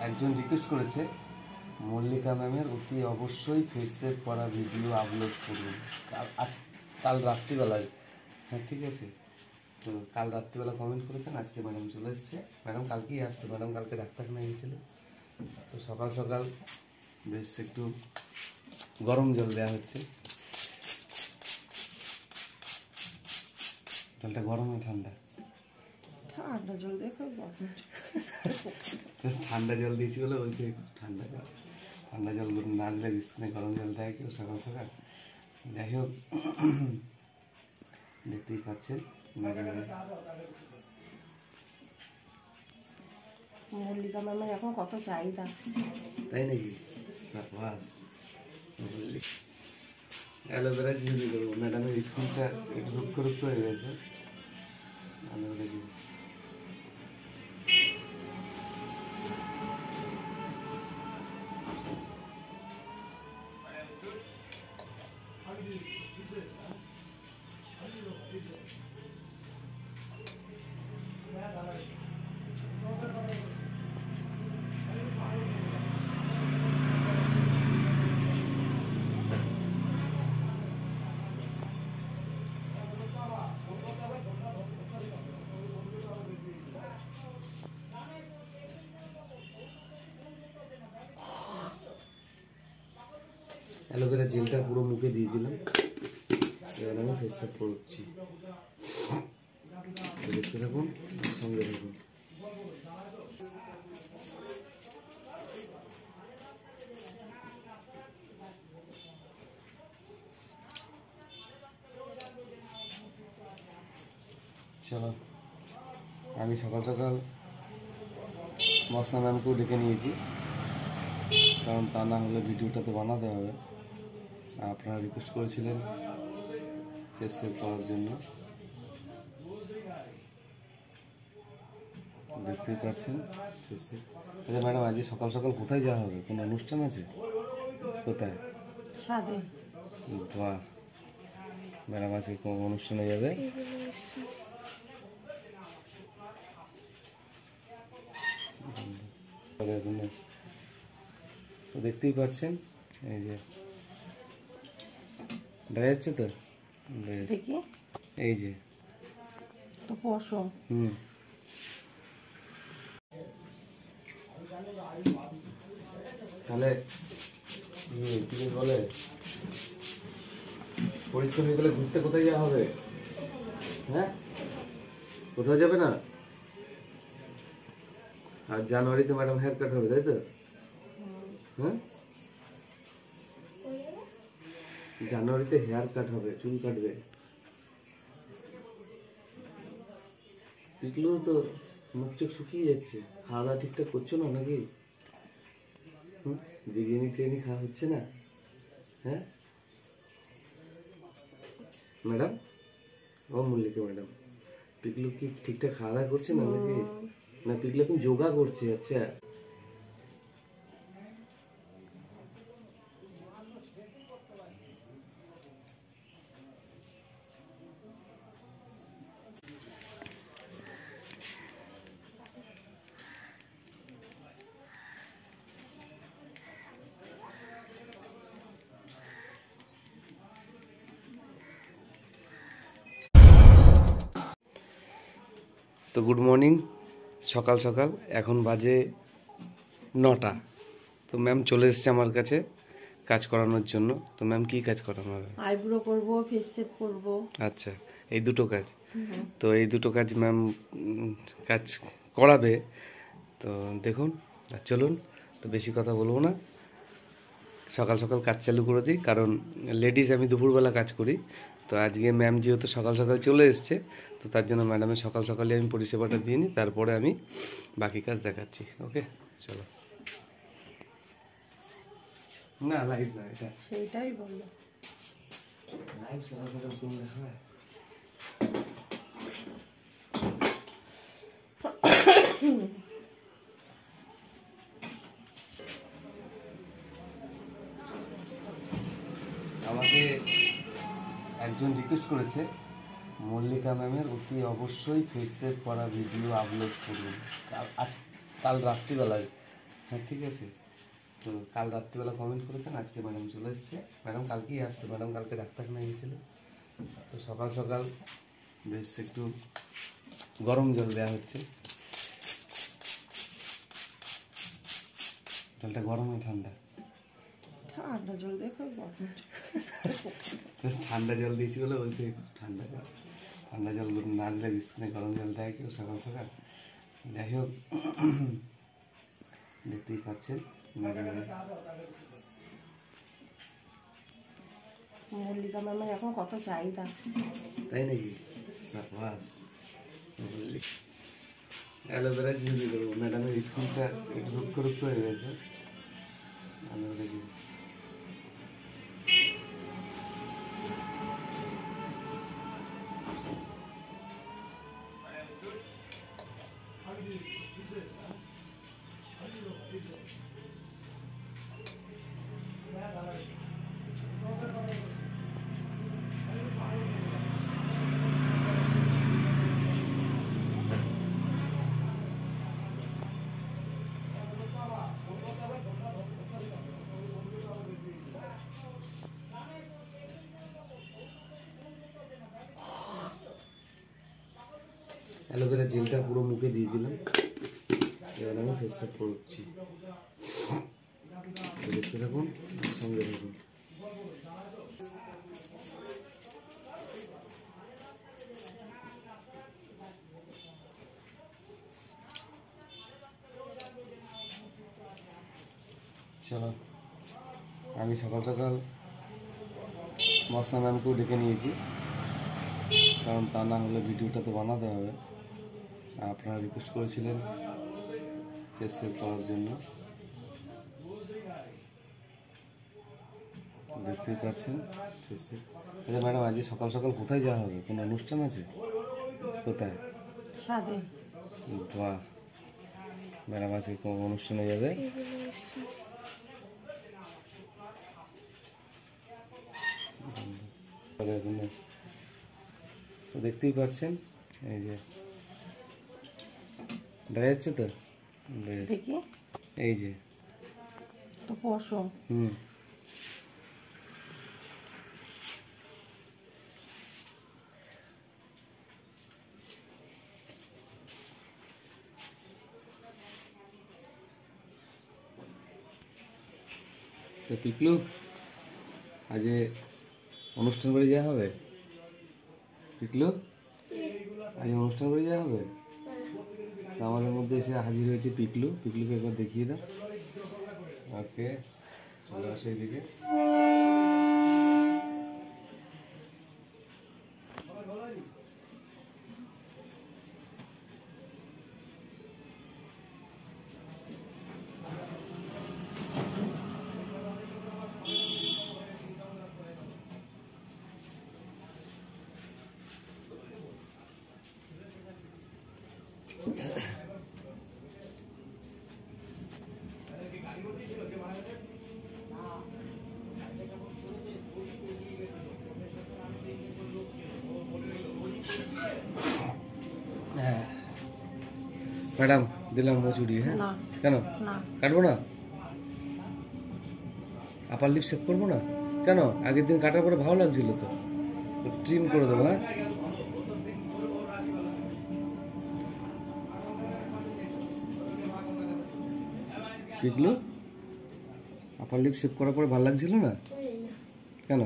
একজন রিকোয়েস্ট করেছে মল্লিকা ম্যামের অতি অবশ্যই ফেস সেভ করা ভিডিও আপলোড করুন কাল রাত্রিবেলায়। হ্যাঁ ঠিক আছে, তো কাল রাত্রিবেলা কমেন্ট করেছেন, আজকে ম্যাডাম চলে এসছে। ম্যাডাম কালকেই আসতো, ম্যাডাম কালকে ডাক্তারখানায় গিয়েছিল। তো সকাল সকাল বেশ একটু গরম জল দেওয়া হচ্ছে। জলটা গরম না ঠান্ডা? ঠান্ডা জল দেখো, ঠান্ডা জল দিয়েছি বলে বলছে ঠান্ডা জল। ঠান্ডা জল না দিলে বিস্কুটে গরম জল দেয় কেউ সকাল সকাল। যাই হোক, দেখতেই পাচ্ছেন মল্লিকা ম্যামের এখন কত চাহিদা, তাই নাকি? সাবাস। অ্যালোভেরা চিনি করবো, ম্যাডামের স্কুলটা একটু রুক্ষ হয়ে গেছে। অ্যালোভেরা চিনি অ্যালোভেরা জেলটা পুরো মুখে দিয়ে দিলাম। এবার আমি ফেস ওয়াশ করছি, দেখতে থাকুন, সঙ্গে থাকুন। চলো, আমি সকাল সকাল মস্তা ম্যামকেও ডেকে নিয়েছি, কারণ তা না হলে ভিডিওটা তো বানাতে হবে। আপনারা রিকোয়েস্ট করেছিলেন ফেস সেভ করার জন্য, দেখতেই পাচ্ছেন ফেস সেভ। আচ্ছা ম্যাডাম, আজকে সকাল সকাল কোথায় যাওয়া হবে? কোনো অনুষ্ঠান আছে? কোথায়? সাদে। বাহ, ম্যাডাম আজকে কোন অনুষ্ঠানে যাবে? তো দেখতেই পাচ্ছেন, এই যে দেখা যাচ্ছে তো, দেখি এই যে তো পশম। তাহলে কি বলে, পরীক্ষা হয়ে গেলে ঘুরতে কোথায় যাওয়া হবে? হ্যাঁ, কোথাও যাবে না? আর জানুয়ারিতে ম্যাডাম হেয়ার কাট হবে, তাই তো? হ্যাঁ, জানুয়ারিতে হেয়ার কাট হবে, চুল কাটবে। পিকলু তো মুখ চোখ শুকিয়ে যাচ্ছে, খাওয়া দাওয়া ঠিকঠাক করছো না নাকি? বিরিয়ানি টিরিয়ানি খাওয়া হচ্ছে না? হ্যাঁ ম্যাডাম, ও মল্লিকা ম্যাডাম, পিকলু কি ঠিকঠাক খাওয়া দাওয়া করছে না নাকি? না পিকলু এখন যোগা করছে। আচ্ছা, তো গুড মর্নিং, সকাল সকাল এখন বাজে 9টা। তো ম্যাম চলে এসছে আমার কাছে কাজ করানোর জন্য। তো ম্যাম কি কাজ করানো হবে? আইব্রো করব, ফেস সেভ করব। আচ্ছা, এই দুটো কাজ। তো এই দুটো কাজ ম্যাম কাজ করাবে। তো দেখুন, চলুন, তো বেশি কথা বলবো না, সকাল সকাল কাজ চালু করে দিই। কারণ লেডিস আমি দুপুরবেলা কাজ করি, তো আজকে ম্যাম যেহেতু সকাল সকাল চলে এসছে, তো তার জন্য ম্যাডামের সকাল সকালে আমি পরিষেবাটা দিয়ে নিই, তারপরে আমি বাকি কাজ দেখাচ্ছি। ওকে, চলো। না লাইভ না, এটা সেইটাই বললো। লাইভ সকাল সকাল করলে হয়? আমাকে একজন রিকোয়েস্ট করেছে মল্লিকা ম্যামের অতি অবশ্যই ফেস সেভ করা ভিডিও আপলোড করুন কাল রাত্রিবেলায়। হ্যাঁ ঠিক আছে। তো কাল রাত্রিবেলা কমেন্ট করেছেন, আজকে ম্যাডাম চলে এসছে। ম্যাডাম কালকেই আসতো, ম্যাডাম কালকে ডাক্তারখানায় গিয়েছিল। তো সকাল সকাল বেশ একটু গরম জল দেওয়া হচ্ছে। জলটা গরম না ঠান্ডা? ঠান্ডা জল দেখো, গরম জল। ঠান্ডা জল দিয়েছি বলে বলছে ঠান্ডা জল। ঠান্ডা জল না দিলে বিস্কুটে গরম জল দেয় কেউ সকাল সকাল। যাই হোক, দেখতেই পাচ্ছেন মল্লিকা ম্যামের এখন কত চাহিদা। তাই নাকি? সাবাস। অ্যালোভেরা ঝিলি করবো, ম্যাডামের স্কুলটা একটু রুক্ষ রুক্ষ হয়ে গেছে। অ্যালোভেরা ঝিলি অ্যালোভেরা জেলটা পুরো মুখে দিয়ে দিলাম। এবার আমি ফেস ওয়াশ করছি। দেখতে থাকুন, সঙ্গে থাকুন। চলো, আমি সকাল সকাল মস্তা ম্যামকেও ডেকে নিয়েছি, কারণ তা না হলে ভিডিওটা তো বানাতে হবে। আপনারা রিকোয়েস্ট করেছিলেন ফেস সেভ করার জন্য। দেখতেই পাচ্ছেন ফেস সেভ। আচ্ছা ম্যাডাম, আজকে সকাল সকাল কোথায় যাওয়া হবে? কোনো অনুষ্ঠান আছে? কোথায়? সাদে। বাহ, ম্যাডাম আজকে কোনো অনুষ্ঠানে যাবে। তো দেখতেই পাচ্ছেন, এই যে দেখা যাচ্ছে তো, বেশ। দেখি এই যে তো পশম। তো পিকলু, আজ অনুষ্ঠান বাড়ি যাওয়া হবে? পিকলু, আজ অনুষ্ঠান বাড়ি যাওয়া হবে? তো আমাদের মধ্যে এসে হাজির হয়েছে পিকলু। পিকলুকে একবার দেখিয়ে দাও। ওকে, চলে আসো এদিকে। হ্যাঁ ম্যাডাম, দিলাম মজুরি। হ্যাঁ, না কেন না, কাটবো না? আপার লিপ সেভ করবো না কেন? আগের দিন কাটার পরে ভালো লাগছিল তো, ট্রিম করে দেবো। হ্যাঁ, পিকলু, আপার লিপ সেভ করার পরে ভালো লাগছিল না কেন?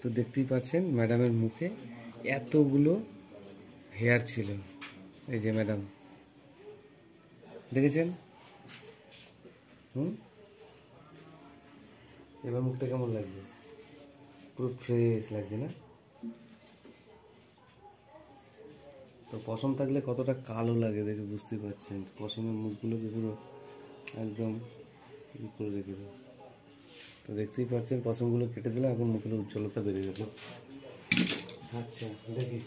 তো দেখতেই পাচ্ছেন ম্যাডামের মুখে এতগুলো হেয়ার ছিল। এই যে ম্যাডাম, দেখেছেন? এবার মুখটা কেমন লাগছে? পুরো ফ্রেশ লাগছে না? তো পশম থাকলে কতটা কালো লাগে দেখে বুঝতেই পারছেন। পশমের মুখগুলোকে পুরো একদম ই করে রেখে দেবো। তো দেখতেই পাচ্ছেন পশমগুলো কেটে দিলাম, এখন মুখের উজ্জ্বলতা বেড়ে গেল। আচ্ছা দেখি,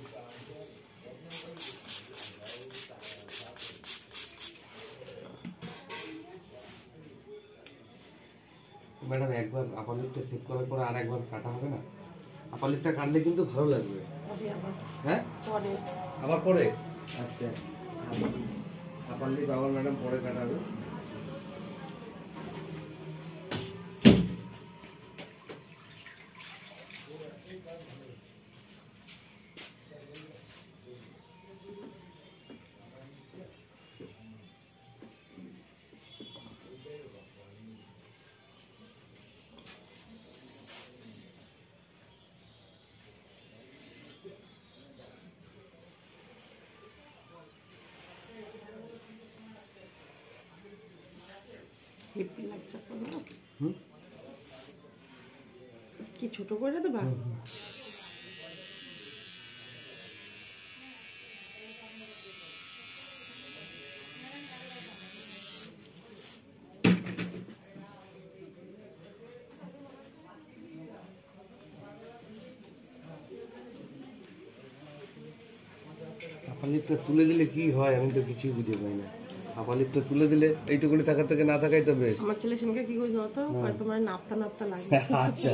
ম্যাডাম একবার আপার লিপটা সেভ করার পর আর একবার কাটা হবে না? আপার লিপটা কাটলে কিন্তু ভালো লাগবে। পরে আবার হ্যাঁ পরে আবার পরে? আচ্ছা, আপার লিপ আবার ম্যাডাম পরে কাটাবে। হেপি লাগছে না? হুম কি ছোট করে দেবা? আপার লিপটা তুলে দিলে কি হয় আমি তো কিছুই বুঝে পাই না। আপার লিপটা তুলে দিলে এইটুকুনি থাকার থেকে না থাকাই তো বেশ। আমার ছেলে সেদিনকে কি করে হতো, তোমার নাপতা নাপতা লাগে। আচ্ছা,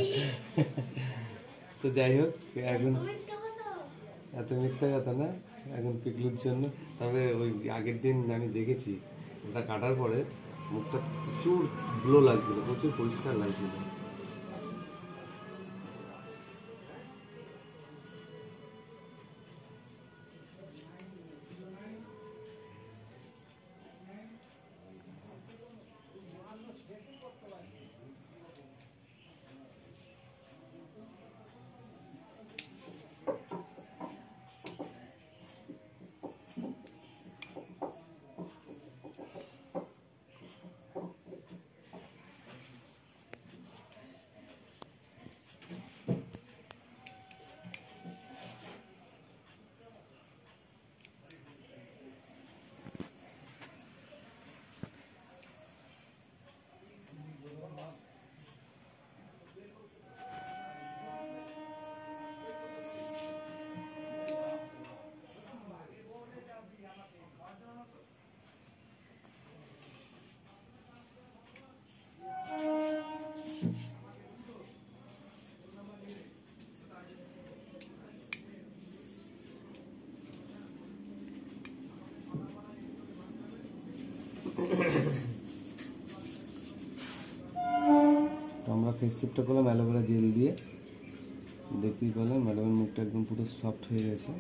তো যাই হোক, এখন এত মিথ্যা কথা না, এখন পিকলুর জন্য। তবে ওই আগের দিন আমি দেখেছি ওটা কাটার পরে মুখটা প্রচুর গ্লো লাগছিল, প্রচুর পরিষ্কার লাগছিল। তো আমরা ফেস টিপটা করলাম অ্যালোভেরা জেল দিয়ে। দেখতেই পেলেন ম্যাডামের মুখটা একদম পুরো সফট হয়ে গেছে।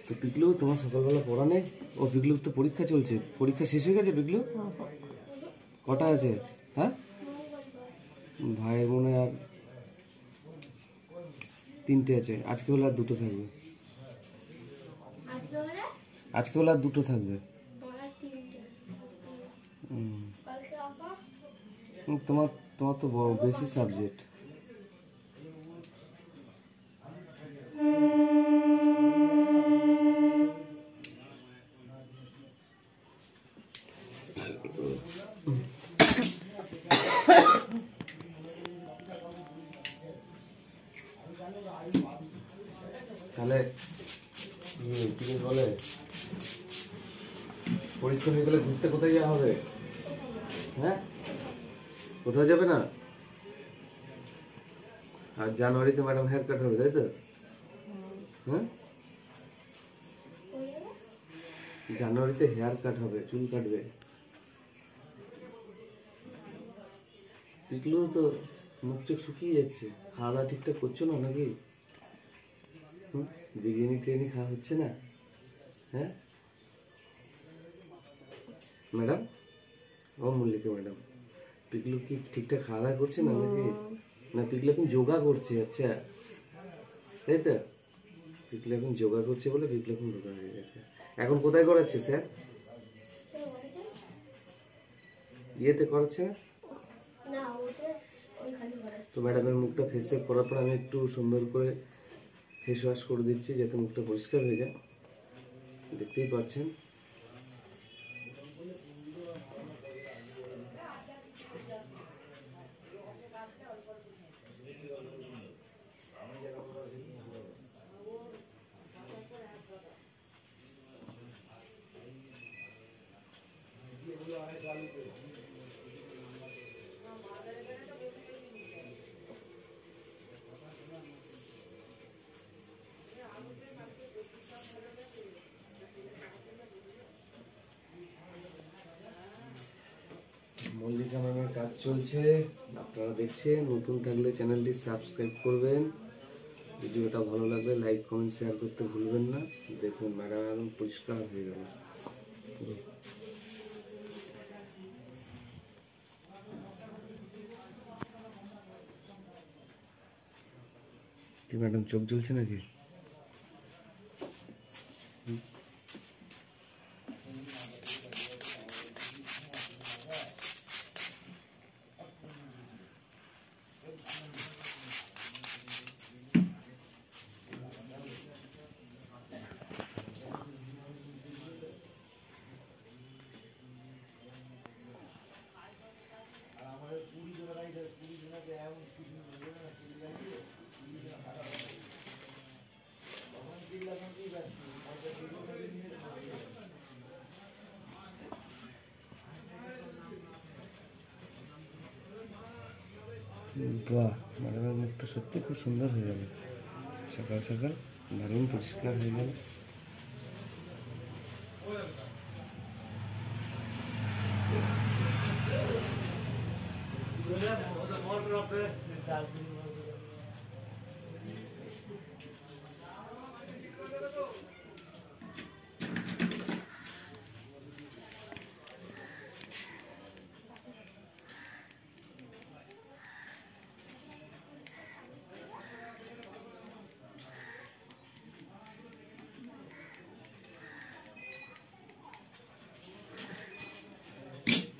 তো পিকলু, তোমার সকালবেলা পড়া নেই? ও পিকলুর তো পরীক্ষা চলছে, পরীক্ষা শেষ হয়ে গেছে পিকলু? কটা আছে? হ্যাঁ, ভাই বোনে আর 3টে আছে। আজকে হলে আর 2টো থাকবে। আজকে হলে আর 2টো থাকবে। তোমার তোমার তো বেশি সাবজেক্ট। তাহলে কি বলে, পরীক্ষা হয়ে গেলে ঘুরতে কোথায় যাওয়া হবে? হ্যাঁ, কোথাও যাবে না? আর জানুয়ারিতে ম্যাডাম হেয়ার কাট হবে, তাই তো? হ্যাঁ, জানুয়ারিতে হেয়ার কাট হবে, চুল কাটবে। পিকলু তো মুখ চোখ শুকিয়ে যাচ্ছে, খাওয়া দাওয়া ঠিকঠাক করছো না নাকি? বিরিয়ানি টিরিয়ানি খাওয়া হচ্ছে না? হ্যাঁ ম্যাডাম, ও মল্লিকা ম্যাডাম, পিকলু কি ঠিকঠাক খাওয়া দাওয়া করছে না নাকি? না পিকলু এখন যোগা করছে। আচ্ছা, তাই তো? পিকলু এখন যোগা করছে বলে পিকলু এখন রোগা হয়ে গেছে। এখন কোথায় করাচ্ছে স্যার? ইয়েতে করাচ্ছে না? তো ম্যাডামের মুখটা ফেস সেভ করার পর আমি একটু সুন্দর করে ফেস ওয়াশ করে দিচ্ছি যাতে মুখটা পরিষ্কার হয়ে যায়। দেখতেই পাচ্ছেন। মল্লিকা ম্যামের কাজ চলছে, আপনারা দেখছেন। নতুন থাকলে চ্যানেলটি সাবস্ক্রাইব করবেন, ভিডিওটা ভালো লাগলে লাইক কমেন্ট শেয়ার করতে ভুলবেন না। দেখুন ম্যাডাম একদম পরিষ্কার হয়ে গেল পুরো। কি ম্যাডাম চোখ জ্বলছে নাকি? বাহ, ম্যাডামের মুখটা সত্যি খুব সুন্দর হয়ে গেল সকাল সকাল, দারুণ পরিষ্কার হয়ে গেল।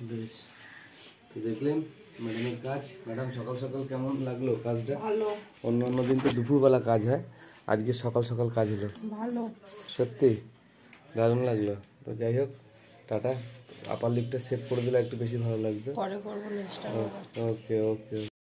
বেশ, তো দেখলেন ম্যাডামের কাজ। ম্যাডাম সকাল সকাল কেমন লাগলো কাজটা? ভালো। অন্য দিন তো দুপুরবেলা কাজ হয়, আজকে সকাল সকাল কাজ হলো, ভালো। সত্যি দারুণ লাগলো। তো যাই হোক, টাটা। আপার লিপটা সেভ করে দিলে একটু বেশি ভালো লাগবে। পরে করবো নেক্সট টাইম। ওকে ওকে।